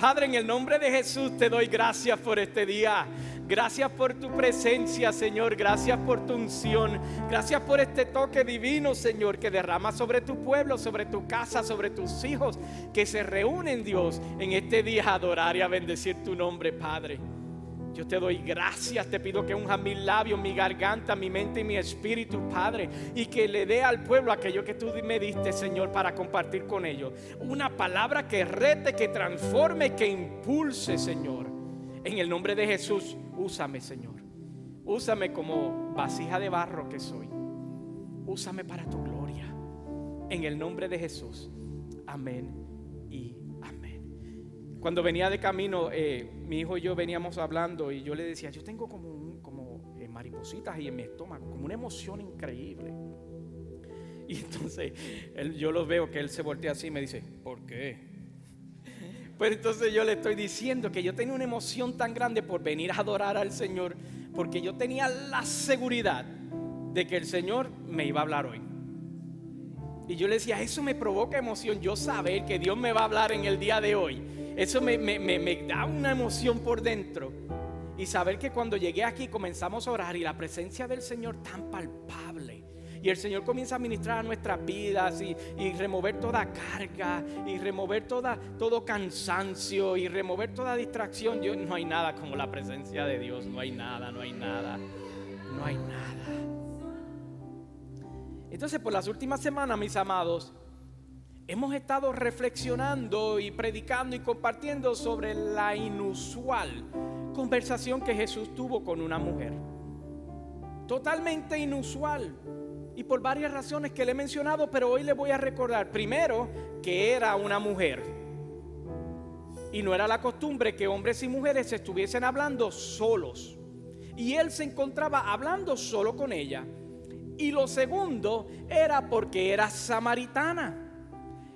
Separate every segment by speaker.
Speaker 1: Padre, en el nombre de Jesús te doy gracias por este día. Gracias por tu presencia, Señor. Gracias por tu unción. Gracias por este toque divino, Señor, que derrama sobre tu pueblo, sobre tu casa, sobre tus hijos, que se reúnen, Dios, en este día a adorar y a bendecir tu nombre, Padre. Yo te doy gracias, te pido que unjas mis labios, mi garganta, mi mente y mi espíritu, Padre, y que le dé al pueblo aquello que tú me diste, Señor, para compartir con ellos. Una palabra que rete, que transforme, que impulse, Señor. En el nombre de Jesús, úsame, Señor. Úsame como vasija de barro que soy. Úsame para tu gloria. En el nombre de Jesús. Amén y amén. Cuando venía de camino, mi hijo y yo veníamos hablando y yo le decía, yo tengo como maripositas ahí en mi estómago, como una emoción increíble. Y entonces yo lo veo que él se voltea así y me dice, ¿por qué? Pues entonces yo le estoy diciendo que yo tenía una emoción tan grande por venir a adorar al Señor, porque yo tenía la seguridad de que el Señor me iba a hablar hoy. Y yo le decía, eso me provoca emoción, yo saber que Dios me va a hablar en el día de hoy. Eso me da una emoción por dentro. Y saber que cuando llegué aquí comenzamos a orar y la presencia del Señor tan palpable. Y el Señor comienza a ministrar a nuestras vidas y remover toda carga y remover todo cansancio y remover toda distracción. No hay nada como la presencia de Dios. No hay nada. Entonces, por las últimas semanas, mis amados, hemos estado reflexionando y predicando y compartiendo sobre la inusual conversación que Jesús tuvo con una mujer. Totalmente inusual. Y por varias razones que le he mencionado, pero hoy le voy a recordar. Primero, que era una mujer. Y no era la costumbre que hombres y mujeres estuviesen hablando solos. Y él se encontraba hablando solo con ella. Y lo segundo era porque era samaritana.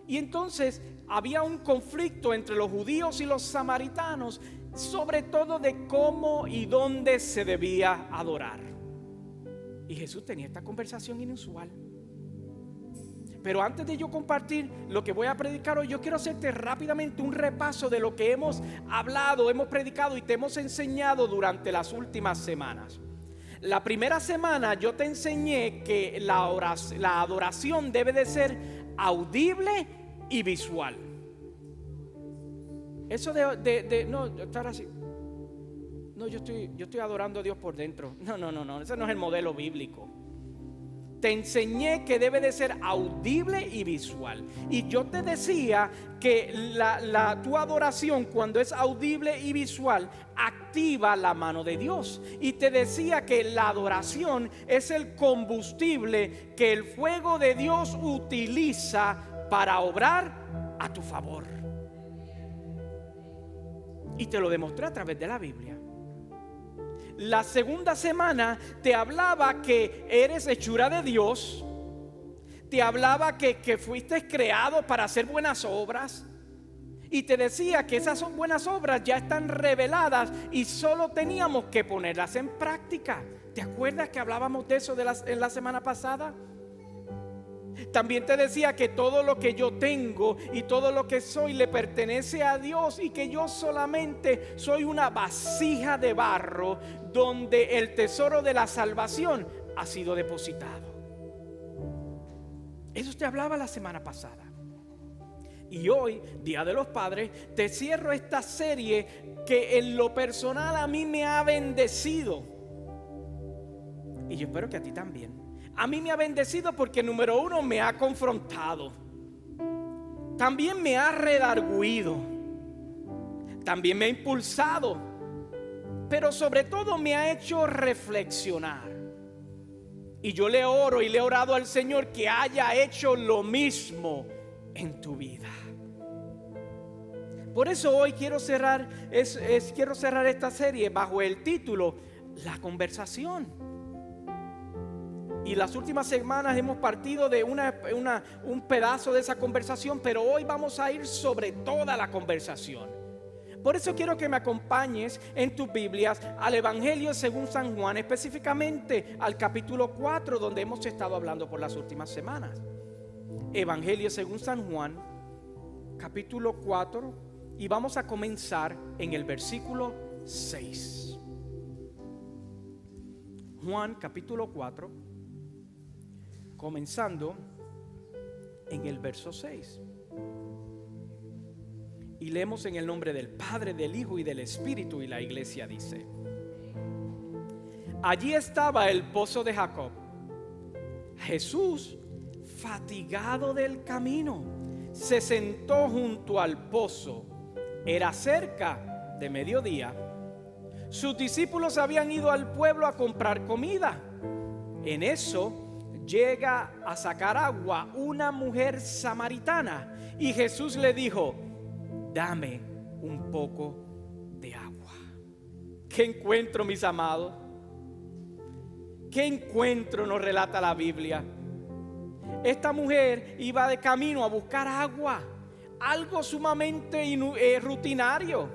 Speaker 1: Y entonces había un conflicto entre los judíos y los samaritanos, sobre todo de cómo y dónde se debía adorar. Y Jesús tenía esta conversación inusual. Pero antes de yo compartir lo que voy a predicar hoy, yo quiero hacerte rápidamente un repaso de lo que hemos hablado, hemos predicado y te hemos enseñado durante las últimas semanas. La primera semana yo te enseñé que la adoración debe de ser audible y visual. Eso no, estar así. No, yo estoy adorando a Dios por dentro. No, ese no es el modelo bíblico. Te enseñé que debe de ser audible y visual. Y yo te decía que tu adoración, cuando es audible y visual, activa la mano de Dios. Y te decía que la adoración es el combustible que el fuego de Dios utiliza para obrar a tu favor. Y te lo demostré a través de la Biblia. La segunda semana te hablaba que eres hechura de Dios. Te hablaba que fuiste creado para hacer buenas obras. Y te decía que esas son buenas obras ya están reveladas y solo teníamos que ponerlas en práctica. ¿Te acuerdas que hablábamos de eso en la semana pasada? También te decía que todo lo que yo tengo y todo lo que soy le pertenece a Dios y que yo solamente soy una vasija de barro donde el tesoro de la salvación ha sido depositado. Eso te hablaba la semana pasada. Y hoy, Día de los Padres, te cierro esta serie que en lo personal a mí me ha bendecido. Y yo espero que a ti también. A mí me ha bendecido porque número uno me ha confrontado. También me ha redarguido. También me ha impulsado. Pero sobre todo me ha hecho reflexionar. Y yo le oro y le he orado al Señor que haya hecho lo mismo en tu vida. Por eso hoy quiero cerrar esta serie bajo el título La conversación. Y las últimas semanas hemos partido de un pedazo de esa conversación, pero hoy vamos a ir sobre toda la conversación. Por eso quiero que me acompañes en tus Biblias al Evangelio según San Juan, específicamente al capítulo 4, donde hemos estado hablando por las últimas semanas. Evangelio según San Juan, capítulo 4, Y vamos a comenzar en el versículo 6. Juan capítulo 4, comenzando en el verso 6. Y leemos en el nombre del Padre, del Hijo y del Espíritu. Y la iglesia dice: allí estaba el pozo de Jacob. Jesús, fatigado del camino, se sentó junto al pozo. Era cerca de mediodía. Sus discípulos habían ido al pueblo a comprar comida. En eso llega a sacar agua una mujer samaritana, y Jesús le dijo: dame un poco de agua. ¿Qué encuentro, mis amados? ¿Qué encuentro nos relata la Biblia? Esta mujer iba de camino a buscar agua, algo sumamente rutinario,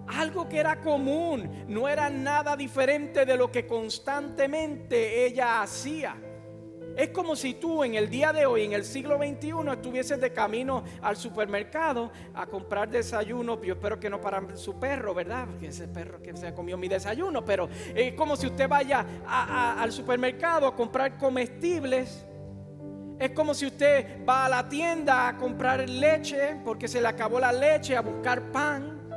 Speaker 1: algo que era común, no era nada diferente de lo que constantemente ella hacía. Es como si tú en el día de hoy, en el siglo XXI, estuvieses de camino al supermercado a comprar desayuno. Yo espero que no para su perro, ¿verdad? Porque ese perro que se comió mi desayuno. Pero es como si usted vaya al supermercado a comprar comestibles. Es como si usted va a la tienda a comprar leche porque se le acabó la leche, a buscar pan.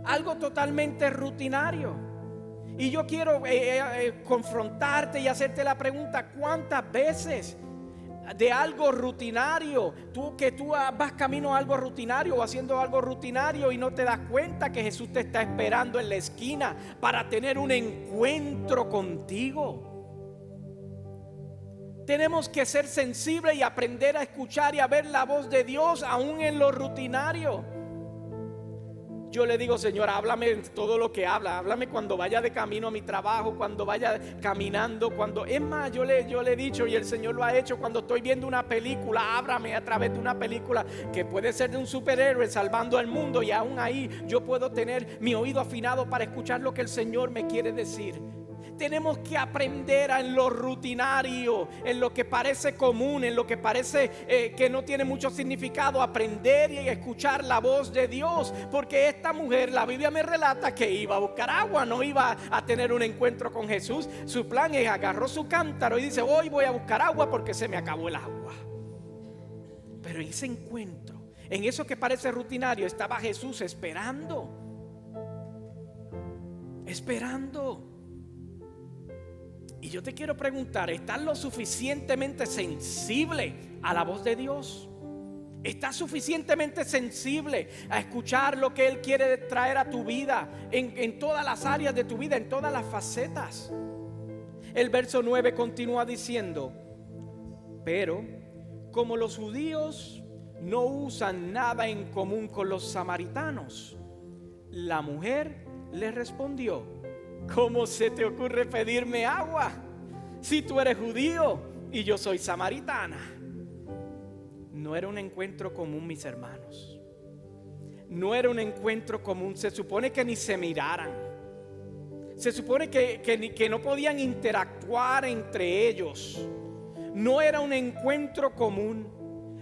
Speaker 1: Algo totalmente rutinario. Y yo quiero confrontarte y hacerte la pregunta: ¿cuántas veces de algo rutinario, tú vas camino a algo rutinario o haciendo algo rutinario y no te das cuenta que Jesús te está esperando en la esquina para tener un encuentro contigo? Tenemos que ser sensibles y aprender a escuchar y a ver la voz de Dios aún en lo rutinario. Yo le digo: Señor, háblame en todo lo que habla. Háblame cuando vaya de camino a mi trabajo, cuando vaya caminando, es más, yo le he dicho, y el Señor lo ha hecho, cuando estoy viendo una película, háblame a través de una película que puede ser de un superhéroe salvando al mundo, y aún ahí yo puedo tener mi oído afinado para escuchar lo que el Señor me quiere decir. Tenemos que aprender en lo rutinario, en lo que parece común, en lo que parece que no tiene mucho significado, aprender y escuchar la voz de Dios. Porque esta mujer, la Biblia me relata que iba a buscar agua, no iba a tener un encuentro con Jesús. Su plan es: agarró su cántaro y dice: hoy voy a buscar agua porque se me acabó el agua. Pero en ese encuentro, en eso que parece rutinario, estaba Jesús esperando. Y yo te quiero preguntar: ¿estás lo suficientemente sensible a la voz de Dios? ¿Estás suficientemente sensible a escuchar lo que Él quiere traer a tu vida en todas las áreas de tu vida, en todas las facetas? El verso 9 continúa diciendo: pero como los judíos no usan nada en común con los samaritanos, la mujer le respondió: ¿cómo se te ocurre pedirme agua si tú eres judío y yo soy samaritana? No era un encuentro común, mis hermanos. No era un encuentro común. Se supone que ni se miraran. Se supone que no podían interactuar entre ellos. No era un encuentro común.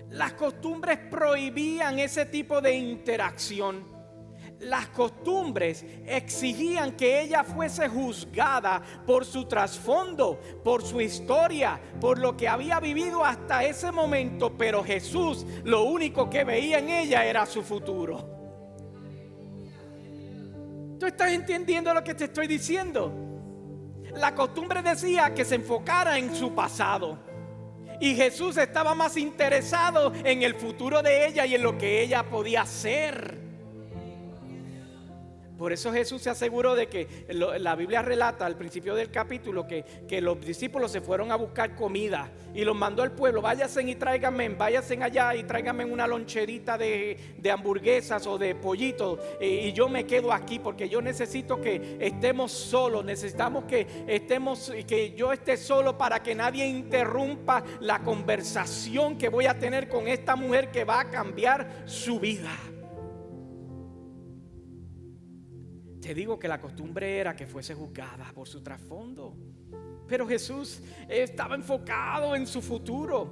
Speaker 1: Las costumbres prohibían ese tipo de interacción. Las costumbres exigían que ella fuese juzgada por su trasfondo, por su historia, por lo que había vivido hasta ese momento. Pero Jesús, lo único que veía en ella era su futuro. ¿Tú estás entendiendo lo que te estoy diciendo? La costumbre decía que se enfocara en su pasado, y Jesús estaba más interesado en el futuro de ella y en lo que ella podía ser. Por eso Jesús se aseguró de que la Biblia relata al principio del capítulo que los discípulos se fueron a buscar comida y los mandó al pueblo: váyanse y tráiganme, váyanse allá y tráiganme una loncherita de hamburguesas o de pollito, y yo me quedo aquí porque yo necesito que estemos solos. Necesitamos que yo esté solo para que nadie interrumpa la conversación que voy a tener con esta mujer que va a cambiar su vida. Te digo que la costumbre era que fuese juzgada por su trasfondo, pero Jesús estaba enfocado en su futuro.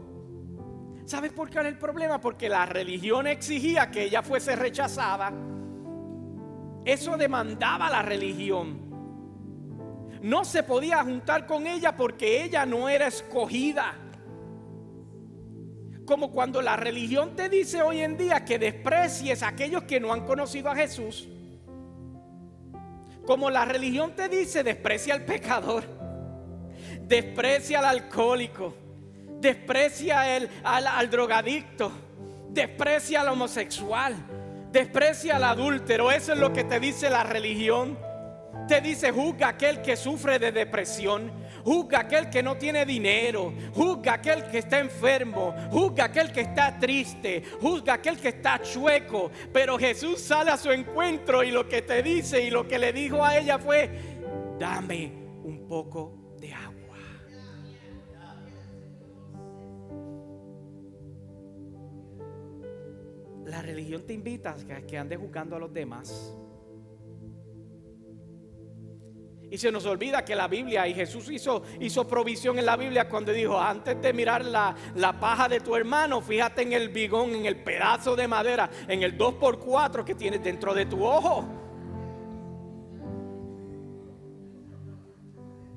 Speaker 1: ¿Sabes por qué era el problema? Porque la religión exigía que ella fuese rechazada. Eso demandaba la religión. No se podía juntar con ella porque ella no era escogida. Como cuando la religión te dice hoy en día que desprecies a aquellos que no han conocido a Jesús. Como la religión te dice, desprecia al pecador, desprecia al alcohólico, desprecia al drogadicto, desprecia al homosexual, desprecia al adúltero. Eso es lo que te dice la religión. Te dice: juzga a aquel que sufre de depresión, juzga a aquel que no tiene dinero, juzga a aquel que está enfermo, juzga a aquel que está triste, juzga a aquel que está chueco. Pero Jesús sale a su encuentro y lo que te dice y lo que le dijo a ella fue: dame un poco de agua. La religión te invita a que andes juzgando a los demás. Y se nos olvida que la Biblia, y Jesús hizo provisión en la Biblia cuando dijo: antes de mirar la paja de tu hermano, fíjate en el bigón, en el pedazo de madera, en el 2x4 que tienes dentro de tu ojo.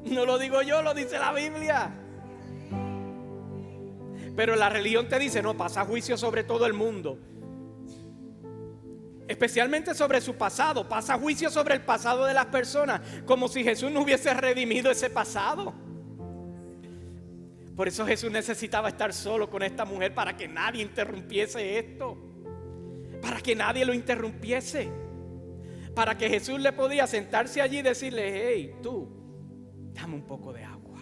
Speaker 1: No lo digo yo, lo dice la Biblia. Pero la religión te dice: no, pasa juicio sobre todo el mundo, especialmente sobre su pasado. Pasa juicio sobre el pasado de las personas, como si Jesús no hubiese redimido ese pasado. Por eso Jesús necesitaba estar solo con esta mujer, para que nadie interrumpiese esto, para que nadie lo interrumpiese, para que Jesús le podía sentarse allí y decirle: hey, tú, dame un poco de agua.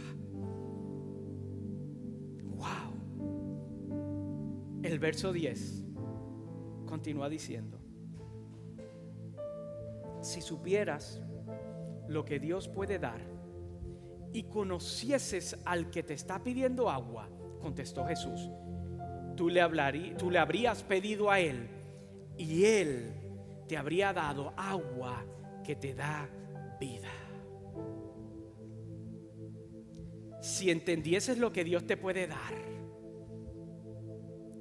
Speaker 1: Wow. El verso 10 continúa diciendo: si supieras lo que Dios puede dar y conocieses al que te está pidiendo agua, contestó Jesús, tú le habrías pedido a él y él te habría dado agua que te da vida. Si entendieses lo que Dios te puede dar,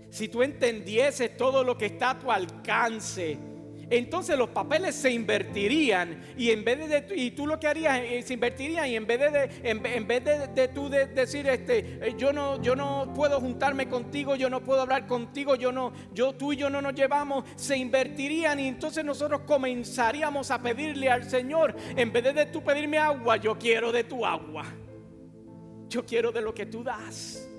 Speaker 1: si tú entendieses todo lo que está a tu alcance, entonces los papeles se invertirían, y en vez de y tú lo que harías se invertirían, y en vez de tú decir yo no puedo juntarme contigo, yo no puedo hablar contigo, tú y yo no nos llevamos, se invertirían, y entonces nosotros comenzaríamos a pedirle al Señor: en vez de tú pedirme agua, yo quiero de tu agua, yo quiero de lo que tú das.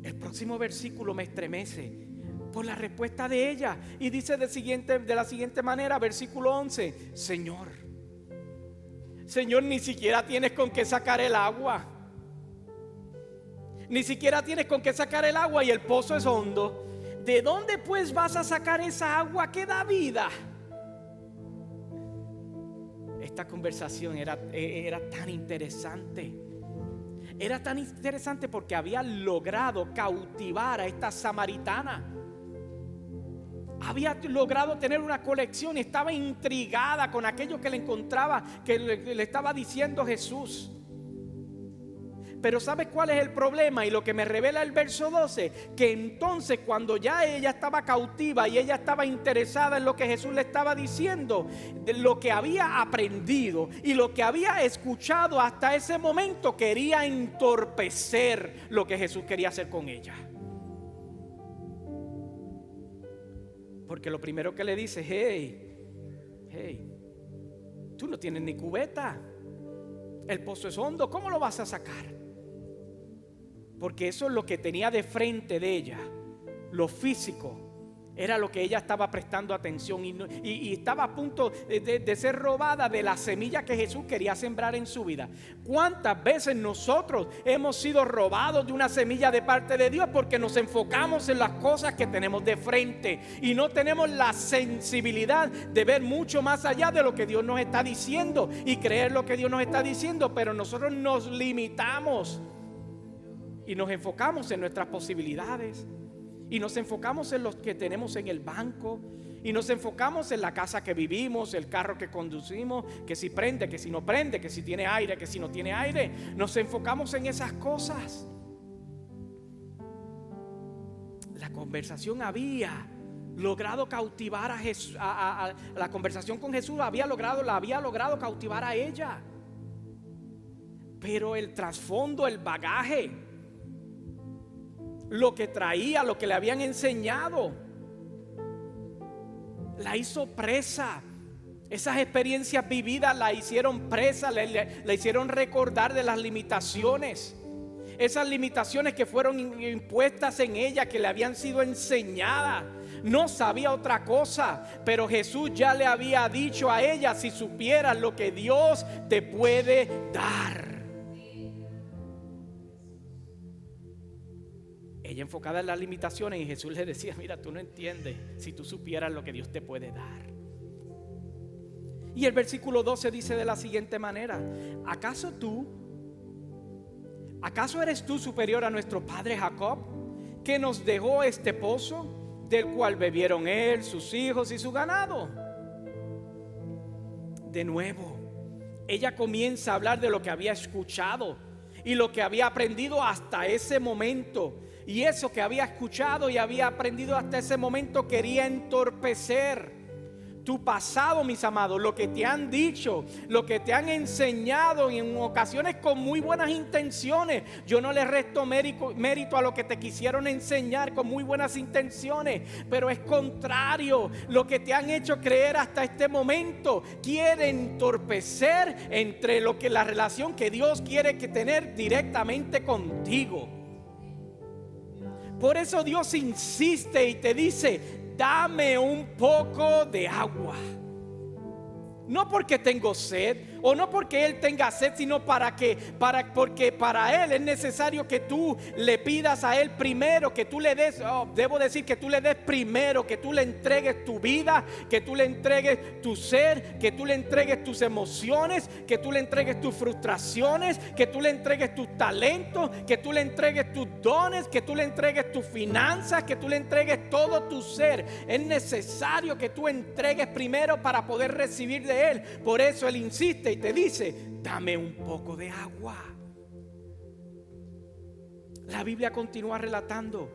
Speaker 1: El próximo versículo me estremece por la respuesta de ella, y dice de la siguiente manera, versículo 11: Señor, ni siquiera tienes con qué sacar el agua. Ni siquiera tienes con qué sacar el agua, y el pozo es hondo. ¿De dónde pues vas a sacar esa agua que da vida? Esta conversación era tan interesante. Era tan interesante porque había logrado cautivar a esta samaritana. Había logrado tener una conexión, estaba intrigada con aquello que le encontraba, que le estaba diciendo Jesús. Pero ¿sabes cuál es el problema? Y lo que me revela el verso 12, que entonces cuando ya ella estaba cautiva y ella estaba interesada en lo que Jesús le estaba diciendo, de lo que había aprendido y lo que había escuchado hasta ese momento, quería entorpecer lo que Jesús quería hacer con ella. Porque lo primero que le dice: hey, tú no tienes ni cubeta, el pozo es hondo, ¿cómo lo vas a sacar? Porque eso es lo que tenía de frente de ella, lo físico, era lo que ella estaba prestando atención, y estaba a punto de ser robada de la semilla que Jesús quería sembrar en su vida. ¿Cuántas veces nosotros hemos sido robados de una semilla de parte de Dios porque nos enfocamos en las cosas que tenemos de frente y no tenemos la sensibilidad de ver mucho más allá de lo que Dios nos está diciendo y creer lo que Dios nos está diciendo? Pero nosotros nos limitamos y nos enfocamos en nuestras posibilidades, y nos enfocamos en los que tenemos en el banco, y nos enfocamos en la casa que vivimos, el carro que conducimos, que si prende, que si no prende, que si tiene aire, que si no tiene aire. Nos enfocamos en esas cosas. La conversación había logrado cautivar a Jesús, a la conversación con Jesús, la había logrado cautivar a ella. Pero el trasfondo, el bagaje, lo que traía, lo que le habían enseñado, la hizo presa. Esas experiencias vividas la hicieron presa, la hicieron recordar de las limitaciones. Esas limitaciones que fueron impuestas en ella, que le habían sido enseñadas. No sabía otra cosa, pero Jesús ya le había dicho a ella: si supieras lo que Dios te puede dar. Ella enfocada en las limitaciones, y Jesús le decía: mira, tú no entiendes. Si tú supieras lo que Dios te puede dar. Y el versículo 12 dice de la siguiente manera: ¿Acaso eres tú superior a nuestro padre Jacob, que nos dejó este pozo, del cual bebieron él, sus hijos y su ganado? De nuevo, ella comienza a hablar de lo que había escuchado y lo que había aprendido hasta ese momento. Y eso que había escuchado y había aprendido hasta ese momento quería entorpecer tu pasado, mis amados. Lo que te han dicho, lo que te han enseñado, en ocasiones con muy buenas intenciones. Yo no le resto mérito a lo que te quisieron enseñar con muy buenas intenciones, pero es contrario. Lo que te han hecho creer hasta este momento quiere entorpecer entre lo que la relación que Dios quiere que tener directamente contigo. Por eso Dios insiste y te dice: dame un poco de agua. No porque tengo sed, o no porque Él tenga sed, sino porque para Él es necesario que tú le pidas a Él primero, que tú le des, que tú le des primero, que tú le entregues tu vida, que tú le entregues tu ser, que tú le entregues tus emociones, que tú le entregues tus frustraciones, que tú le entregues tus talentos, que tú le entregues tus dones, que tú le entregues tus finanzas, que tú le entregues todo tu ser. Es necesario que tú entregues primero para poder recibir de Él. Por eso Él insiste y te dice: dame un poco de agua. La Biblia continúa relatando: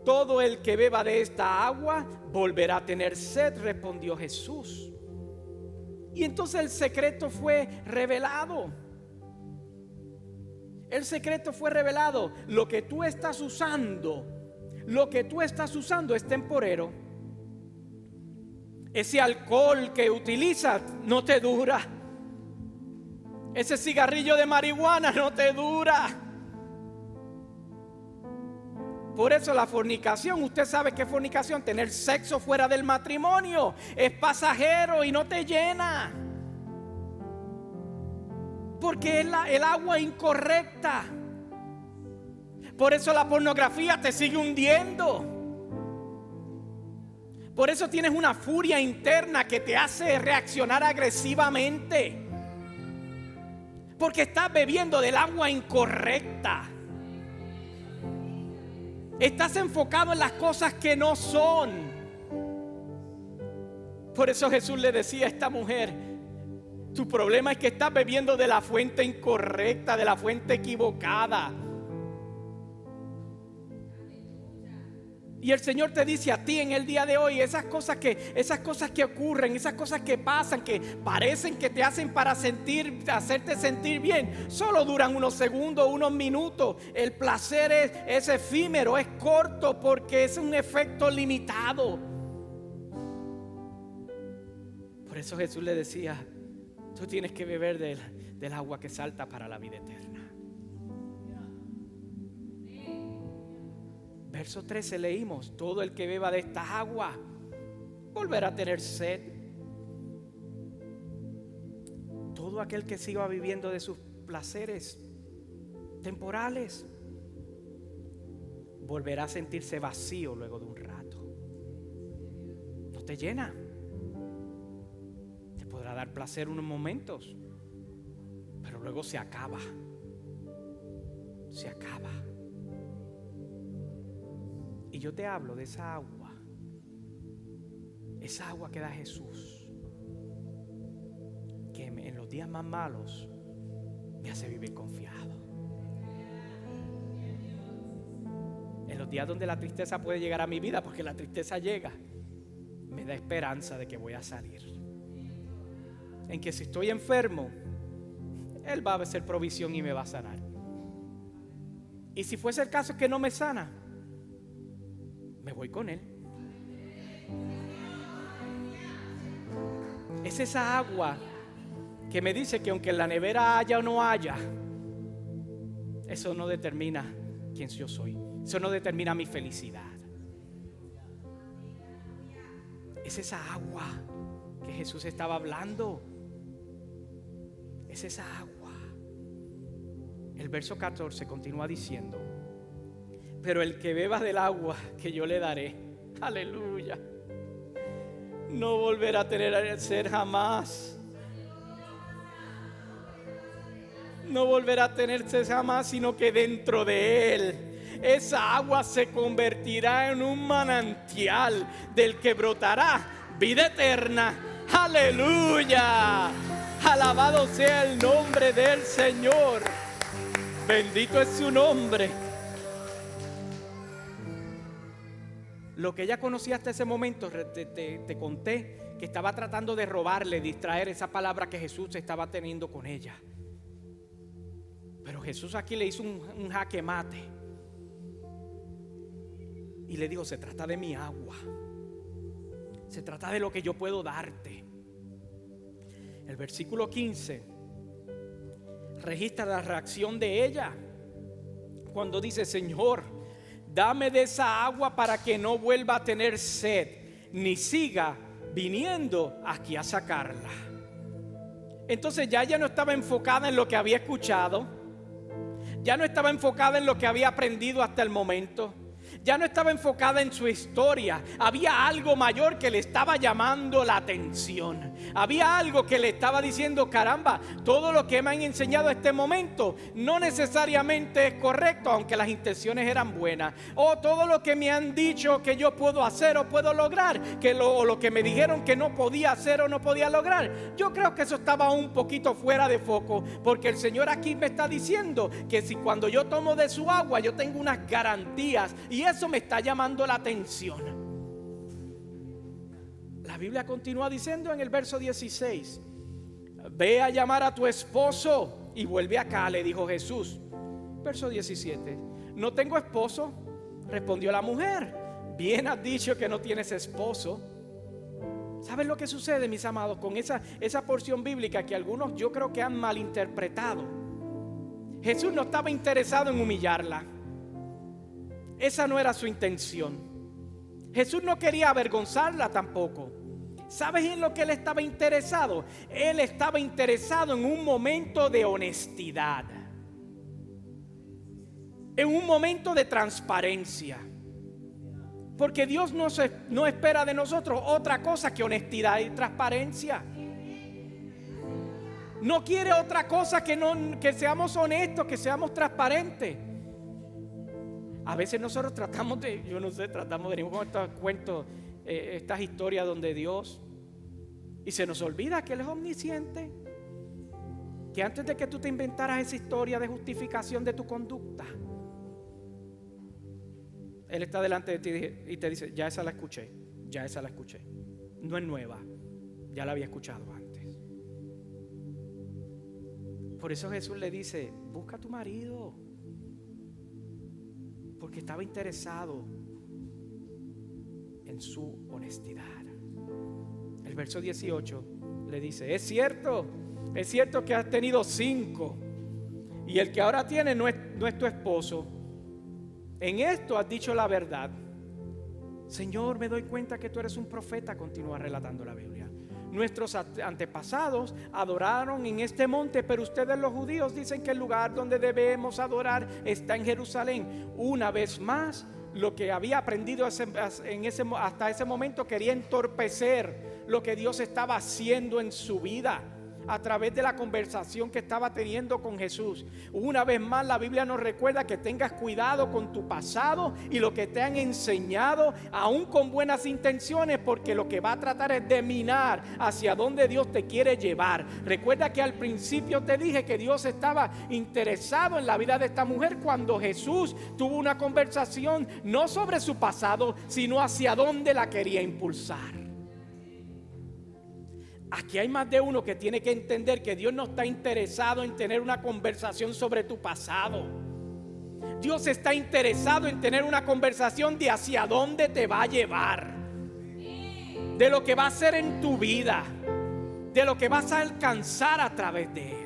Speaker 1: todo el que beba de esta agua volverá a tener sed, respondió Jesús. Y entonces el secreto fue revelado. El secreto fue revelado. Lo que tú estás usando es temporero. Ese alcohol que utilizas no te dura. Ese cigarrillo de marihuana no te dura. Por eso la fornicación, usted sabe qué es fornicación: tener sexo fuera del matrimonio. Es pasajero y no te llena, porque es el agua incorrecta. Por eso la pornografía te sigue hundiendo. Por eso tienes una furia interna que te hace reaccionar agresivamente, porque estás bebiendo del agua incorrecta. Estás enfocado en las cosas que no son. Por eso Jesús le decía a esta mujer: tu problema es que estás bebiendo de la fuente incorrecta, de la fuente equivocada. Y el Señor te dice a ti en el día de hoy: esas cosas que ocurren, esas cosas que pasan, que parecen que te hacen para hacerte sentir bien, solo duran unos segundos, unos minutos. El placer es efímero, es corto, porque es un efecto limitado. Por eso Jesús le decía: tú tienes que beber del agua que salta para la vida eterna. Verso 13 leímos: todo el que beba de esta agua volverá a tener sed. Todo aquel que siga viviendo de sus placeres temporales volverá a sentirse vacío luego de un rato. No te llena. Te podrá dar placer unos momentos, pero luego se acaba. Se acaba. Y yo te hablo de esa agua que da Jesús, que en los días más malos me hace vivir confiado. En los días donde la tristeza puede llegar a mi vida, porque la tristeza llega, me da esperanza de que voy a salir. En que si estoy enfermo, Él va a hacer provisión y me va a sanar. Y si fuese el caso que no me sana, me voy con Él. Es esa agua que me dice que aunque en la nevera haya o no haya, eso no determina quién yo soy. Eso no determina mi felicidad. Es esa agua que Jesús estaba hablando. Es esa agua. El verso 14 continúa diciendo: pero el que beba del agua que yo le daré, aleluya, no volverá a tener sed jamás. No volverá a tener sed jamás, sino que dentro de él esa agua se convertirá en un manantial del que brotará vida eterna. Aleluya. Alabado sea el nombre del Señor. Bendito es su nombre. Lo que ella conocía hasta ese momento, te conté que estaba tratando de robarle, distraer esa palabra que Jesús estaba teniendo con ella. Pero Jesús aquí le hizo un jaque mate y le dijo: se trata de mi agua, se trata de lo que yo puedo darte. El versículo 15 registra la reacción de ella cuando dice: Señor, dame de esa agua para que no vuelva a tener sed, ni siga viniendo aquí a sacarla. Entonces ya ella no estaba enfocada en lo que había escuchado, ya no estaba enfocada en lo que había aprendido hasta el momento, ya no estaba enfocada en su historia. Había algo mayor que le estaba llamando la atención. Había algo que le estaba diciendo: caramba, todo lo que me han enseñado a este momento no necesariamente es correcto, aunque las intenciones eran buenas. O todo lo que me han dicho que yo puedo hacer o puedo lograr, o lo que me dijeron que no podía hacer o no podía lograr, yo creo que eso estaba un poquito fuera de foco, porque el Señor aquí me está diciendo que si cuando yo tomo de su agua yo tengo unas garantías, y eso me está llamando la atención. La Biblia continúa diciendo en el verso 16: ve a llamar a tu esposo y vuelve acá, le dijo Jesús. Verso 17: no tengo esposo, respondió la mujer. Bien has dicho que no tienes esposo. ¿Saben lo que sucede, mis amados, con esa porción bíblica que algunos yo creo que han malinterpretado? Jesús no estaba interesado en humillarla. Esa no era su intención. Jesús no quería avergonzarla tampoco. ¿Sabes en lo que él estaba interesado? Él estaba interesado en un momento de honestidad, en un momento de transparencia. Porque Dios no espera de nosotros otra cosa que honestidad y transparencia. No quiere otra cosa que seamos honestos, que seamos transparentes. A veces nosotros tratamos de venimos con estos cuentos, estas historias donde Dios, y se nos olvida que Él es omnisciente, que antes de que tú te inventaras esa historia de justificación de tu conducta, Él está delante de ti y te dice: ya esa la escuché, no es nueva, ya la había escuchado antes. Por eso Jesús le dice: busca a tu marido, porque estaba interesado en su honestidad. El verso 18 le dice: es cierto que has tenido 5 y el que ahora tiene no es tu esposo. En esto has dicho la verdad. Señor, me doy cuenta que tú eres un profeta, continúa relatando la Biblia. Nuestros antepasados adoraron en este monte, pero ustedes los judíos dicen que el lugar donde debemos adorar está en Jerusalén. Una vez más, lo que había aprendido hasta ese momento quería entorpecer lo que Dios estaba haciendo en su vida a través de la conversación que estaba teniendo con Jesús. Una vez más, la Biblia nos recuerda que tengas cuidado con tu pasado y lo que te han enseñado, aún con buenas intenciones, porque lo que va a tratar es de minar hacia donde Dios te quiere llevar. Recuerda que al principio te dije que Dios estaba interesado en la vida de esta mujer cuando Jesús tuvo una conversación no sobre su pasado, sino hacia dónde la quería impulsar. Aquí hay más de uno que tiene que entender que Dios no está interesado en tener una conversación sobre tu pasado. Dios está interesado en tener una conversación de hacia dónde te va a llevar, de lo que va a hacer en tu vida, de lo que vas a alcanzar a través de Él.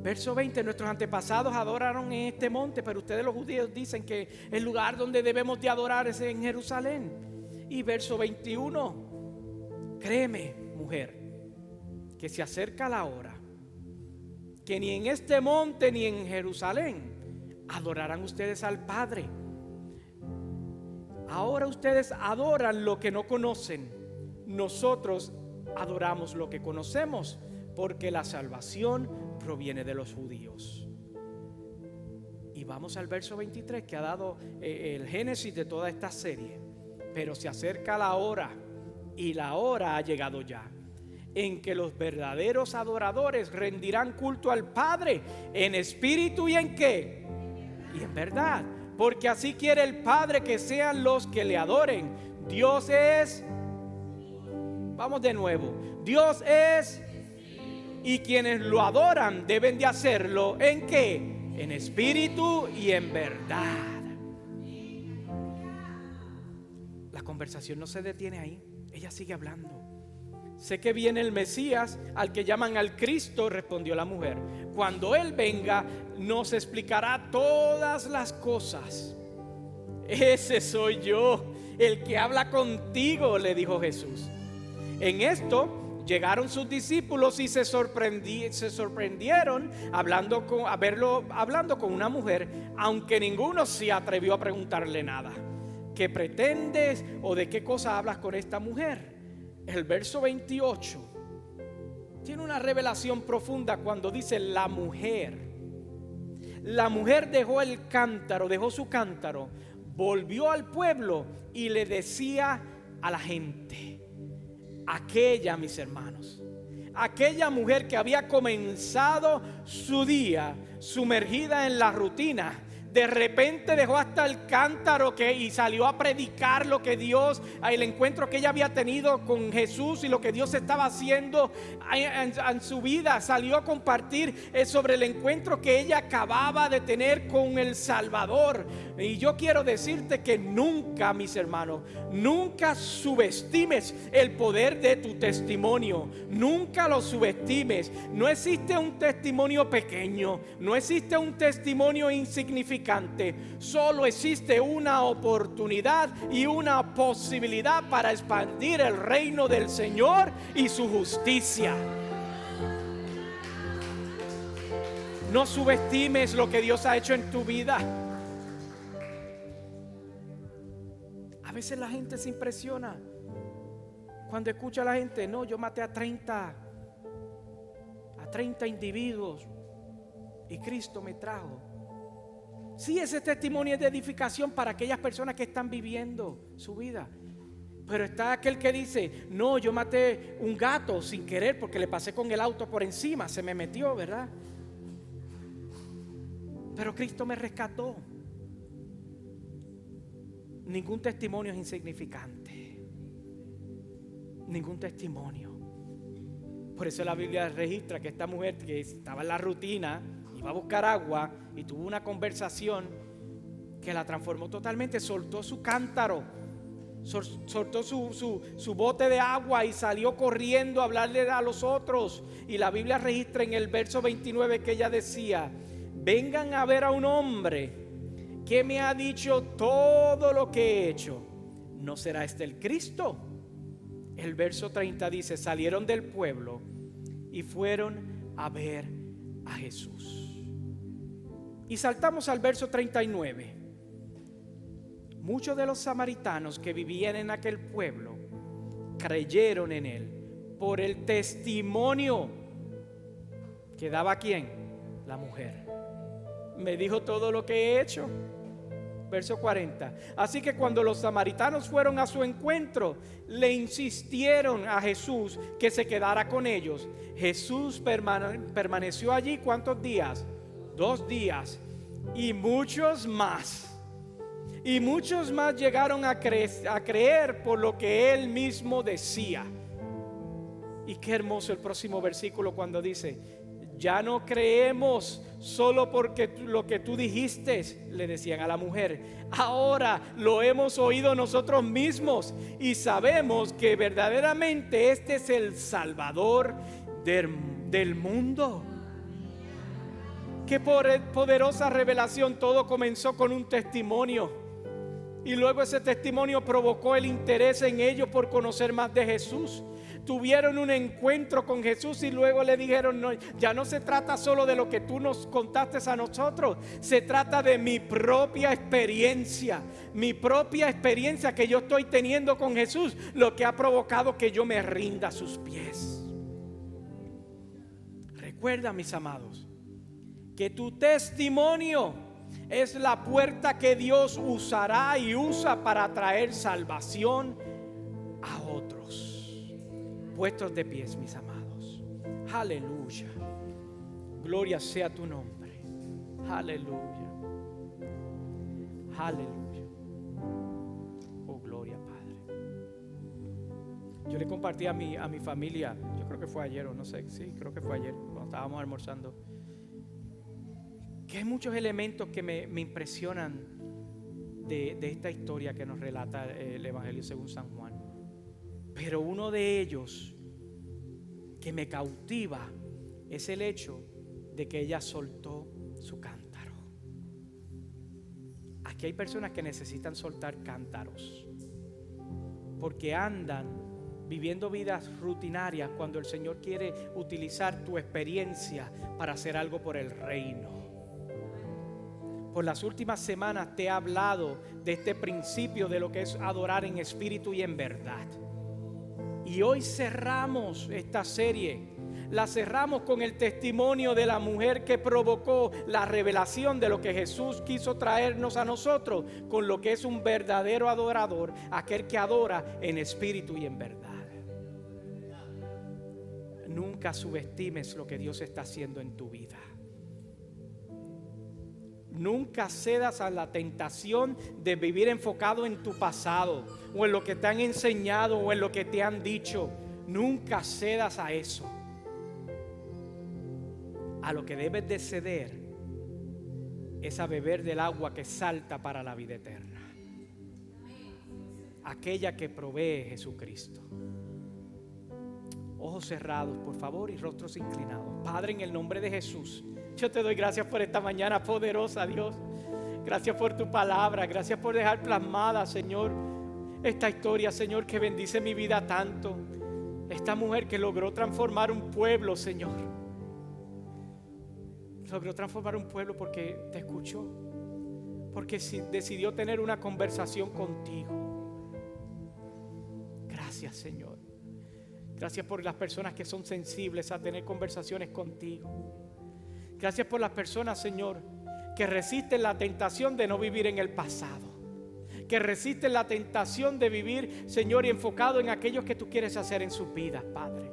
Speaker 1: Verso 20, nuestros antepasados adoraron en este monte, pero ustedes los judíos dicen que el lugar donde debemos de adorar es en Jerusalén. Y verso 21, créeme, mujer, que se acerca la hora que ni en este monte ni en Jerusalén adorarán ustedes al Padre. Ahora ustedes adoran lo que no conocen. Nosotros adoramos lo que conocemos, porque la salvación proviene de los judíos. Y vamos al verso 23, que ha dado el génesis de toda esta serie. Pero se acerca la hora, y la hora ha llegado ya, en que los verdaderos adoradores rendirán culto al Padre en espíritu y en ¿qué? Y en verdad, porque así quiere el Padre que sean los que le adoren. Dios es, vamos de nuevo, Dios es, y quienes lo adoran deben de hacerlo ¿en qué? En espíritu y en verdad. La conversación no se detiene ahí, ella sigue hablando. Sé que viene el Mesías, al que llaman al Cristo, respondió la mujer. Cuando Él venga, nos explicará todas las cosas. Ese soy yo, el que habla contigo, le dijo Jesús. En esto llegaron sus discípulos y se sorprendieron hablando con una mujer, aunque ninguno se atrevió a preguntarle nada. ¿Qué pretendes o de qué cosa hablas con esta mujer? El verso 28 tiene una revelación profunda cuando dice la mujer. La mujer dejó su cántaro, volvió al pueblo y le decía a la gente, aquella, mis hermanos, aquella mujer que había comenzado su día sumergida en la rutina, de repente dejó hasta el cántaro y salió a predicar lo que Dios, el encuentro que ella había tenido con Jesús y lo que Dios estaba haciendo en su vida. Salió a compartir sobre el encuentro que ella acababa de tener con el Salvador. Y yo quiero decirte que nunca, mis hermanos, nunca subestimes el poder de tu testimonio. Nunca lo subestimes. No existe un testimonio pequeño, no existe un testimonio insignificante. Solo existe una oportunidad y una posibilidad para expandir el reino del Señor y su justicia. No subestimes lo que Dios ha hecho en tu vida. A veces la gente se impresiona cuando escucha a la gente, no, yo maté a 30 individuos y Cristo me trajo. Sí, ese testimonio es de edificación para aquellas personas que están viviendo su vida. Pero está aquel que dice, no, yo maté un gato sin querer porque le pasé con el auto por encima, se me metió, ¿verdad? Pero Cristo me rescató. Ningún testimonio es insignificante. Ningún testimonio. Por eso la Biblia registra que esta mujer que estaba en la rutina, iba a buscar agua y tuvo una conversación que la transformó totalmente. Soltó su cántaro, soltó su bote de agua y salió corriendo a hablarle a los otros. Y la Biblia registra en el verso 29 que ella decía, vengan a ver a un hombre que me ha dicho todo lo que he hecho. ¿No será este el Cristo? El verso 30 dice, salieron del pueblo y fueron a ver a Jesús. Y saltamos al verso 39. Muchos de los samaritanos que vivían en aquel pueblo creyeron en él por el testimonio que daba ¿quién? La mujer. Me dijo todo lo que he hecho. Verso 40. Así que cuando los samaritanos fueron a su encuentro, le insistieron a Jesús que se quedara con ellos. Jesús permaneció allí ¿cuántos días? 2 días y muchos más. Y muchos más llegaron a creer por lo que él mismo decía. Y qué hermoso el próximo versículo cuando dice: ya no creemos solo porque lo que tú dijiste, le decían a la mujer, ahora lo hemos oído nosotros mismos y sabemos que verdaderamente este es el Salvador del mundo. Qué poderosa revelación. Todo comenzó con un testimonio. Y luego ese testimonio provocó el interés en ellos por conocer más de Jesús. Tuvieron un encuentro con Jesús y luego le dijeron: no, ya no se trata solo de lo que tú nos contaste a nosotros, se trata de mi propia experiencia que yo estoy teniendo con Jesús, lo que ha provocado que yo me rinda a sus pies. Recuerda, mis amados, que tu testimonio es la puerta que Dios usará y usa para traer salvación a otros. Puestos de pies, mis amados. Aleluya. Gloria sea tu nombre. Aleluya. Aleluya. Oh, gloria, Padre. Yo le compartí a mi familia, yo creo que fue ayer o no sé, sí, creo que fue ayer, cuando estábamos almorzando, que hay muchos elementos que me impresionan de esta historia que nos relata el Evangelio según San Juan. Pero uno de ellos que me cautiva es el hecho de que ella soltó su cántaro. Aquí hay personas que necesitan soltar cántaros porque andan viviendo vidas rutinarias cuando el Señor quiere utilizar tu experiencia para hacer algo por el reino. Por las últimas semanas te he hablado de este principio de lo que es adorar en espíritu y en verdad. Y hoy cerramos esta serie. La cerramos con el testimonio de la mujer que provocó la revelación de lo que Jesús quiso traernos a nosotros, con lo que es un verdadero adorador, aquel que adora en espíritu y en verdad. Nunca subestimes lo que Dios está haciendo en tu vida. Nunca cedas a la tentación de vivir enfocado en tu pasado o en lo que te han enseñado o en lo que te han dicho. Nunca cedas a eso. A lo que debes de ceder es a beber del agua que salta para la vida eterna, aquella que provee Jesucristo. Ojos cerrados, por favor, y rostros inclinados. Padre, en el nombre de Jesús, yo te doy gracias por esta mañana poderosa, Dios. Gracias por tu palabra. Gracias por dejar plasmada, Señor, esta historia, Señor, que bendice mi vida tanto. Esta mujer que logró transformar un pueblo, Señor. Logró transformar un pueblo porque te escuchó, porque decidió tener una conversación contigo. Gracias, Señor. Gracias por las personas que son sensibles a tener conversaciones contigo. Gracias por las personas, Señor, que resisten la tentación de no vivir en el pasado, que resisten la tentación de vivir, Señor, y enfocado en aquello que tú quieres hacer en sus vidas, Padre.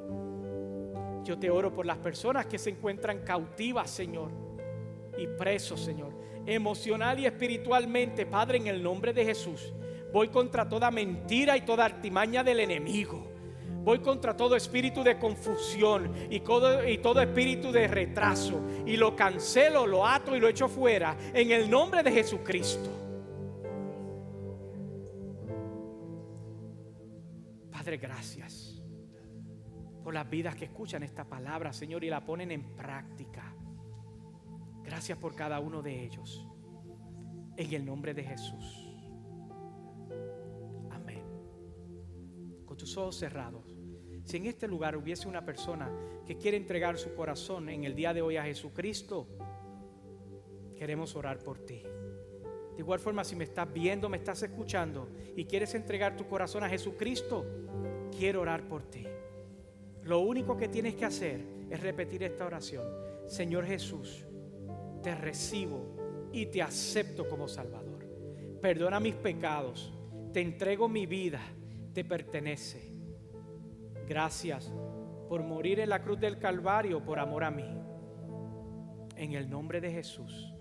Speaker 1: Yo te oro por las personas que se encuentran cautivas, Señor, y presos, Señor, emocional y espiritualmente, Padre, en el nombre de Jesús. Voy contra toda mentira y toda artimaña del enemigo. Voy contra todo espíritu de confusión y todo espíritu de retraso, y lo cancelo, lo ato y lo echo fuera en el nombre de Jesucristo. Padre, gracias por las vidas que escuchan esta palabra, Señor, y la ponen en práctica. Gracias por cada uno de ellos, en el nombre de Jesús. Amén. Con tus ojos cerrados, si en este lugar hubiese una persona que quiere entregar su corazón en el día de hoy a Jesucristo, queremos orar por ti. De igual forma, si me estás viendo, me estás escuchando y quieres entregar tu corazón a Jesucristo, quiero orar por ti. Lo único que tienes que hacer es repetir esta oración: Señor Jesús, te recibo y te acepto como Salvador. Perdona mis pecados, te entrego mi vida, te pertenece. Gracias por morir en la cruz del Calvario por amor a mí. En el nombre de Jesús.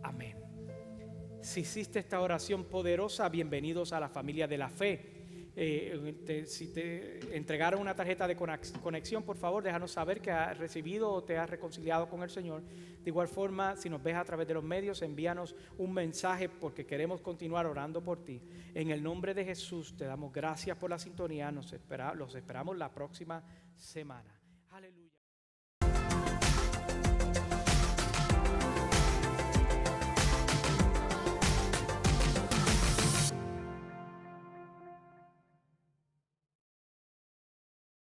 Speaker 1: Amén. Si hiciste esta oración poderosa, bienvenidos a la familia de la fe. Si te entregaron una tarjeta de conexión, por favor, déjanos saber que has recibido o te has reconciliado con el Señor. De igual forma, si nos ves a través de los medios, envíanos un mensaje porque queremos continuar orando por ti. En el nombre de Jesús te damos gracias por la sintonía. Los esperamos la próxima semana.